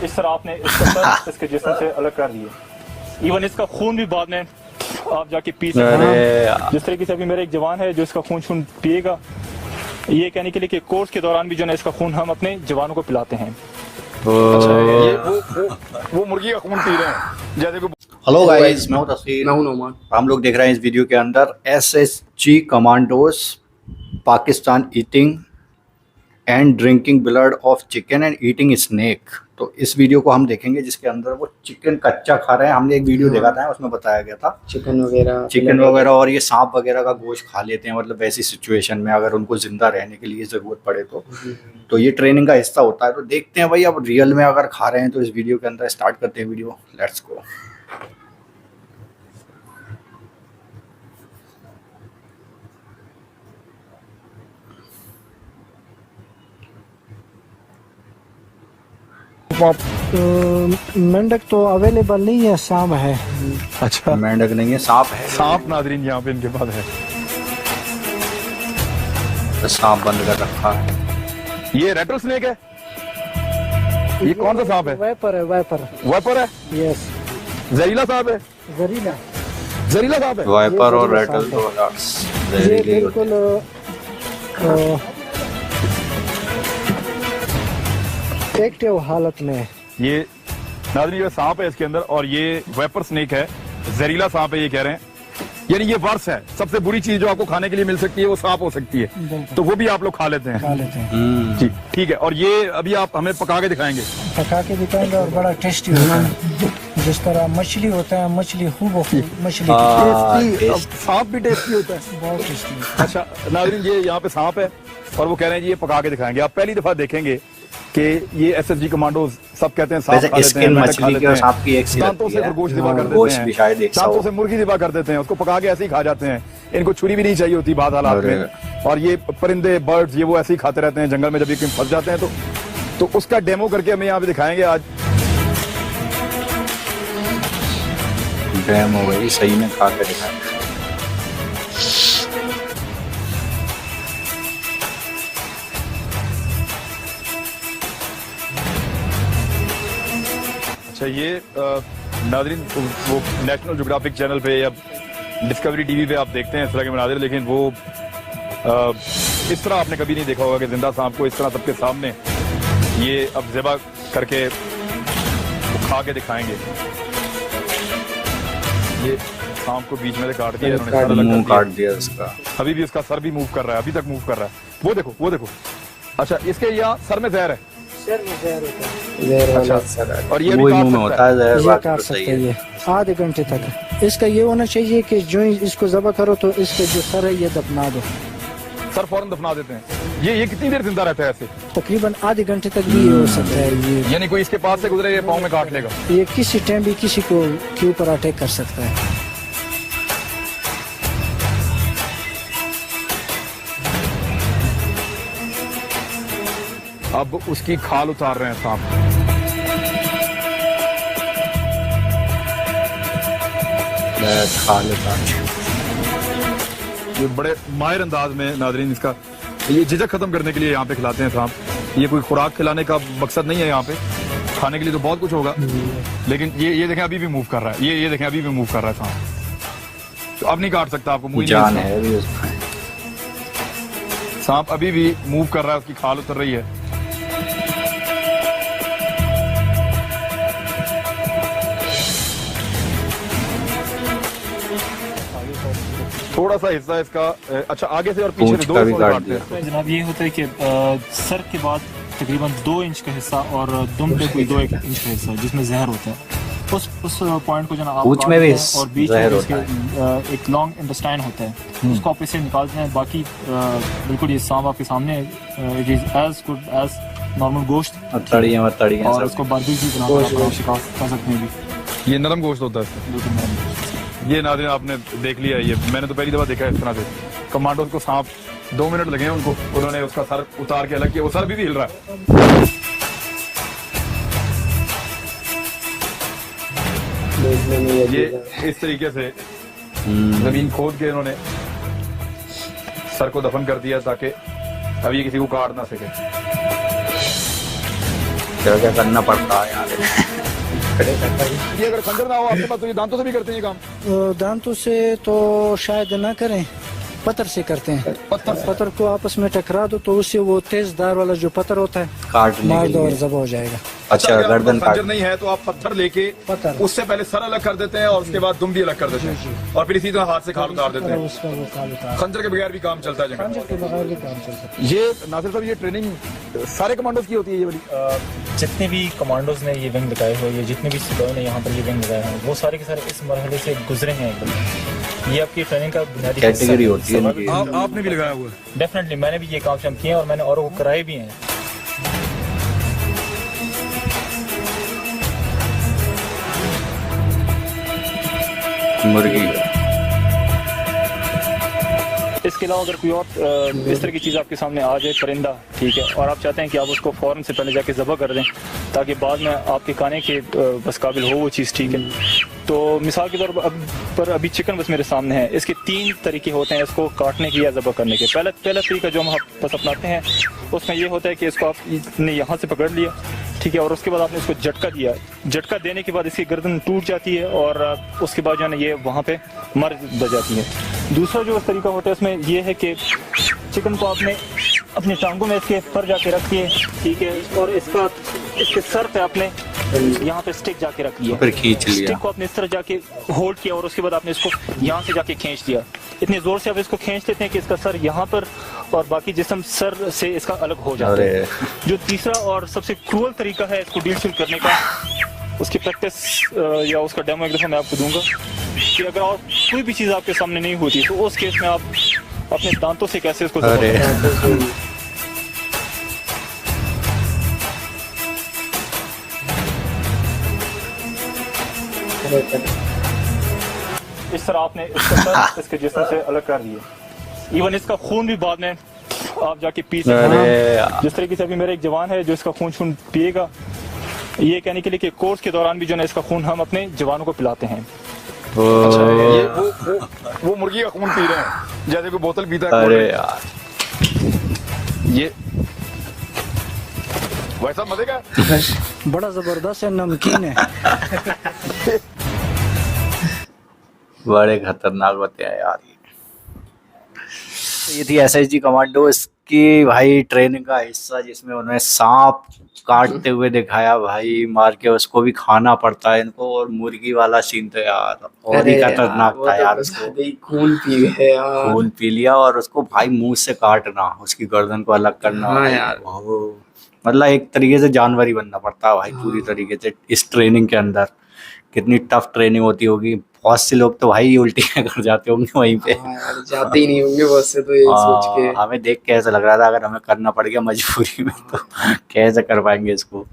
इस तरह आपने इसका सर इसके जिस्म से अलग कर दिए। इवन इसका खून भी बाद में आप जाके पी सकते हैं। जिस तरीके से अभी मेरा एक जवान है जो इसका खून पिएगा, ये कहने के लिए कि कोर्स के दौरान भी जो है इसका खून हम अपने जवानों को पिलाते हैं। अच्छा, ये वो मुर्गी का खून पी रहे हैं जैसे कि। हेलो गाइस, मैं हूं तस्वीर, मैं हूं नोमान। हम लोग देख रहे हैं इस वीडियो के अंदर SSG commandos Pakistan eating and drinking blood of chicken and eating snake. तो इस वीडियो को हम देखेंगे जिसके अंदर वो चिकन कच्चा खा रहे हैं। हमने एक वीडियो देखा था, उसमें बताया गया था चिकन वगैरह और ये सांप वगैरह का गोश्त खा लेते हैं, मतलब वैसी सिचुएशन में अगर उनको जिंदा रहने के लिए ज़रूरत पड़े तो ये ट्रेनिंग का हिस्सा होता है। तो देखते हैं भाई, अब रियल में अगर खा रहे हैं तो इस वीडियो के अंदर स्टार्ट करते हैं वीडियो। Let's go. मेंढक तो अवेलेबल नहीं है, सांप है। अच्छा, मेंढक नहीं है, सांप है। सांप नाजरीन यहाँ पे इनके पास है। तो सांप बंद कर रखा है। ये रेटल स्नेक है। ये कौन सा सांप है? वाइपर है। वाइपर है। यस, जहरीला सांप है। जहरीला सांप है। वाइपर और रेटल तो ये जहरीले होते हैं। बिल्कुल एक्टिव हालत में। ये नाजरीन ये सांप है इसके अंदर, और ये वाइपर स्नेक है, जहरीला सांप है ये कह रहे हैं। यानी ये वर्ष है, सबसे बुरी चीज जो आपको खाने के लिए मिल सकती है वो सांप हो सकती है, तो वो भी आप लोग खा लेते हैं। जी ठीक है। और ये अभी आप हमें पका के दिखाएंगे? पका के दिखाएंगे, और बड़ा टेस्टी होता है। जिस तरह मछली होता है, मछली खूब मछली सांप भी टेस्टी होता है, बहुत टेस्टी। अच्छा नाजरीन, ये यहाँ पे सांप है और वो कह रहे हैं जी ये पका के दिखाएंगे। आप पहली दफा देखेंगे कि ये SSG कमांडोज सब कहते हैं सांप खा लेते हैं, मछली की और सांप की एक दांतों से गोश्त दिबा कर देते हैं, दांतों से मुर्गी दिबा कर देते हैं, उसको पका के ऐसे ही खा जाते हैं। इनको छुरी भी नहीं चाहिए होती बाद हालात में। और ये परिंदे बर्ड्स ये वो ऐसे ही खाते रहते हैं जंगल में, जब ये कहीं फंस जाते हैं तो उसका डेमो करके हमें यहाँ पे दिखाएंगे आज। डेमो वही सही में खा के दिखाएंगे। अच्छा, ये नाजरीन वो नेशनल ज्योग्राफिक चैनल पे या डिस्कवरी टीवी पे आप देखते हैं इस तरह के मनाजिर, लेकिन वो इस तरह आपने कभी नहीं देखा होगा कि जिंदा सांप को इस तरह सबके सामने ये अब ज़िबा करके खा के दिखाएंगे। ये सांप को बीच में से काट दिया इन्होंने, काट दिया उसका। अभी भी उसका सर भी मूव कर रहा है, अभी तक मूव कर रहा है। वो देखो। अच्छा, इसके यहाँ सर में जहर है। अच्छा, और ये भी मुंह में होता है जहर, ये काट सकते हैं ये आधे घंटे तक। इसका ये होना चाहिए कि जो इसको ज़बह करो तो इसके जो सर है ये दफना दो। सर फौरन दफना देते हैं। ये कितनी देर जिंदा रहता है ऐसे? तकरीबन आधे घंटे तक भी हो सकता है ये। यानी कोई इसके पास से गुजरे ये पाँव में काट लेगा। ये किसी टाइम भी किसी को के ऊपर अटैक कर सकता है। अब उसकी खाल उतार रहे हैं सांप। खाल उतार, ये बड़े माहिर अंदाज में नाजरीन इसका ये झिझक खत्म करने के लिए यहाँ पे खिलाते हैं सांप। ये कोई खुराक खिलाने का मकसद नहीं है, यहाँ पे खाने के लिए तो बहुत कुछ होगा, लेकिन ये देखें अभी भी मूव कर रहा है। ये देखें अभी भी मूव कर रहा है सांप। तो अब नहीं काट सकता, आपको मुंह जान है अभी उसमें। सांप अभी भी मूव कर रहा है, उसकी खाल उतर रही है। थोड़ा सा हिस्सा इसका अच्छा आगे से और पीछे से 2 काटते हैं। जनाब ये होता है कि सर के बाद तकरीबन 2 इंच का हिस्सा और दुम पे कोई 2 इंच का हिस्सा जिसमें जहर होता है, उस पॉइंट को जनाब पूंछ में भी और बीच में एक लॉन्ग इंटेस्टाइन होता है, उसको आप इसे निकालते हैं। बाकी बिल्कुल ये सांप आपके सामने, it is as good as normal गोश्त, और उसको बारबेक्यू बनाकर शिकार कर सकते हैं भी। ये नरम गोश्त होता है। ये नाज़रीन आपने देख लिया है, ये मैंने तो पहली दफा देखा है इस तरह से। कमांडोज को सांप 2 मिनट लगे उनको, उन्होंने उसका सर उतार के अलग किया। वो सर भी हिल रहा है। ये इस तरीके से जमीन खोद के इन्होंने सर को दफन कर दिया ताकि अब ये किसी को काट ना सके। क्या क्या करना पड़ता है यार। ये अगर खंजर ना हो आपके पास तो ये दांतों से भी करते हैं ये काम? दांतों से तो शायद ना करें, पत्थर से करते हैं। पत्थर को आपस में टकरा दो तो उससे वो तेज धार वाला जो पत्थर होता है काटने मार के दो और लिए। जबा हो जाएगा। अच्छा, अगर गर्दन आपको खंजर काट। नहीं है तो आप पत्थर लेके पत्थर। उससे पहले सर अलग कर देते हैं और उसके बाद दुम भी अलग कर देते हैं और फिर इसी तरह हाथ से खाल उतार देते हैं। उसका वो खाल उतार, खंजर के बगैर भी काम चलता है जगह। खंजर के बगैर भी काम चलता है। ये नासिर साहब ये ट्रेनिंग सारे कमांडोज की होती है ये वाली? जितने भी कमांडोज ने ये विंग लगाए हुए, ये जितने भी सिपाही ने यहाँ पर ये विंग लगाए हैं, वो सारे के सारे इस मरहले से गुजरे हैं एकदम। ये आपकी ट्रेनिंग का बुनियादी कैटेगरी होती है इनकी। आपने भी लगाया हुआ है? डेफिनेटली मैंने भी ये काम शाम किए हैं और मैंने औरों को कराए भी हैं। मुर्गी इसके अलावा अगर कोई और इस तरह की चीज़ आपके सामने आ जाए, परिंदा, ठीक है, और आप चाहते हैं कि आप उसको फ़ौरन से पहले जाके ज़बह कर दें ताकि बाद में आपके खाने के बस काबिल हो वो चीज़, ठीक है। तो मिसाल के तौर पर अभी चिकन बस मेरे सामने है। इसके 3 तरीके होते हैं इसको काटने के या ज़बह करने के। पहला तरीका जो हम बस अपनाते हैं उसमें ये होता है कि इसको आपने यहाँ से पकड़ लिया, ठीक है, और उसके बाद आपने इसको झटका दिया। झटका देने के बाद इसकी गर्दन टूट जाती है और उसके बाद जो है ना ये वहाँ पे मर जाती है। दूसरा जो तरीका होता है उसमें ये है कि चिकन को आपने अपनी टांगों में इसके पर जाके रखिए, ठीक है, और इसके सर पे आपने यहाँ पे स्टिक जाके रखी है, फिर खींच लिया। स्टिक को आपने इस तरह जाके होल्ड किया और उसके बाद आपने इसको यहाँ से जाके खींच लिया। इतने जोर से आप इसको खींच लेते हैं कि इसका सर यहाँ पर और बाकी जिस्म सर से इसका अलग हो जाता है। जो तीसरा और सबसे क्रूअल तरीका है इसको डील करने का, उसकी प्रैक्टिस या उसका डेमो एक दफ़ा मैं आपको दूंगा कि अगर और कोई भी चीज़ आपके सामने नहीं होती तो उस केस में आप अपने दांतों से कैसे इसको इस तरह आपने इसका सर इसके जिस्म से अलग कर दिए। इवन इसका खून भी बाद में आप जाके पी सकते हैं। जिस तरीके से अभी मेरा एक जवान है जो इसका खून पिएगा, ये कहने के लिए कि कोर्स के दौरान भी जो है इसका खून हम अपने जवानों को पिलाते हैं। अच्छा, ये वो मुर्गी का खून पी रहे हैं जैसे कोई बोतल पीता है। अरे यार ये वैसा मजे का बड़ा जबरदस्त है, नमकीन है। बड़े खतरनाक होते हैं यार ये थी एसएसजी कमांडो। इसकी भाई ट्रेनिंग का हिस्सा जिसमें उन्होंने सांप काटते हुए दिखाया भाई, मार के उसको भी खाना पड़ता है इनको। और मुर्गी वाला सीन तो यार और ही खतरनाक था यार। उसको खून पी गए यार, खून पी लिया और उसको भाई मुंह से काटना, उसकी गर्दन को अलग करना। हाँ यार। मतलब एक तरीके से जानवर ही बनना पड़ता है भाई पूरी तरीके से इस ट्रेनिंग के अंदर। कितनी टफ ट्रेनिंग होती होगी। बहुत से लोग तो भाई उल्टियां कर जाते होंगे वहीं पे। हाँ यार, जाते ही नहीं होंगे बहुत से तो ये सोच के। हमें देख के ऐसा लग रहा था अगर हमें करना पड़ गया मजबूरी में तो कैसे कर पाएंगे इसको।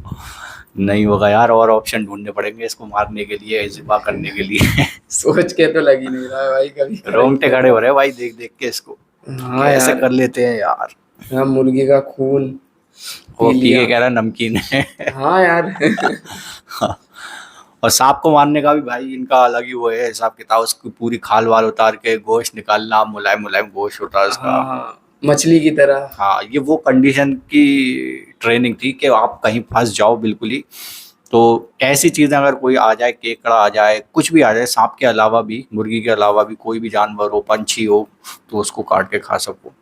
नहीं होगा यार, और ऑप्शन ढूंढने पड़ेंगे इसको मारने के लिए, ज़िबा करने के लिए। सोच के तो लग ही नहीं रहा है भाई कभी। रोंगटे खड़े हो रहे हैं भाई देख देख के इसको। हाँ कैसे यार, कर लेते हैं यार। हाँ, मुर्गी का खून वो पी पी के लिया। कह रहा नमकीन है। हाँ यार। और सांप को मारने का भी भाई इनका अलग ही वो है हिसाब किताब। उसकी पूरी खाल वाल उतार के गोश्त निकालना, मुलायम मुलायम गोश्त होता है उसका। हाँ, मछली की तरह। हाँ, ये वो कंडीशन की ट्रेनिंग थी कि आप कहीं फंस जाओ बिल्कुल ही, तो ऐसी चीज़ें अगर कोई आ जाए, केकड़ा आ जाए, कुछ भी आ जाए, सांप के अलावा भी, मुर्गी के अलावा भी कोई भी जानवर हो, पंछी हो, तो उसको काट के खा सको।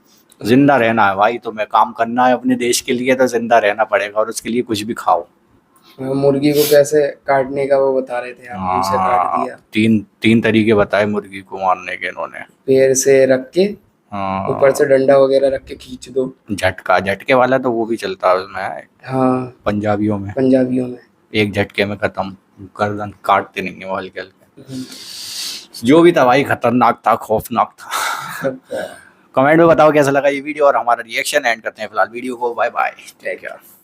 जिंदा रहना है भाई, तुम्हें काम करना है अपने देश के लिए तो जिंदा रहना पड़ेगा और उसके लिए कुछ भी खाओ। मुर्गी को कैसे काटने का वो बता रहे थे आप, उसे काट दिया। तीन तरीके बताए मुर्गी को मारने के इन्होंने। पैर से रख के हाँ, ऊपर से डंडा वगैरह रख के खींच दो। झटके वाला तो वो भी चलता है उसमें, हाँ, पंजाबियों में पंजाबियों में एक झटके में खत्म, गर्दन काटते नहीं है वो हल्के हल्के। जो भी था भाई खतरनाक था, खौफनाक था। कमेंट में बताओ कैसा लगा ये वीडियो और हमारा रिएक्शन एंड करते हैं फिलहाल वीडियो को। Bye bye, take care.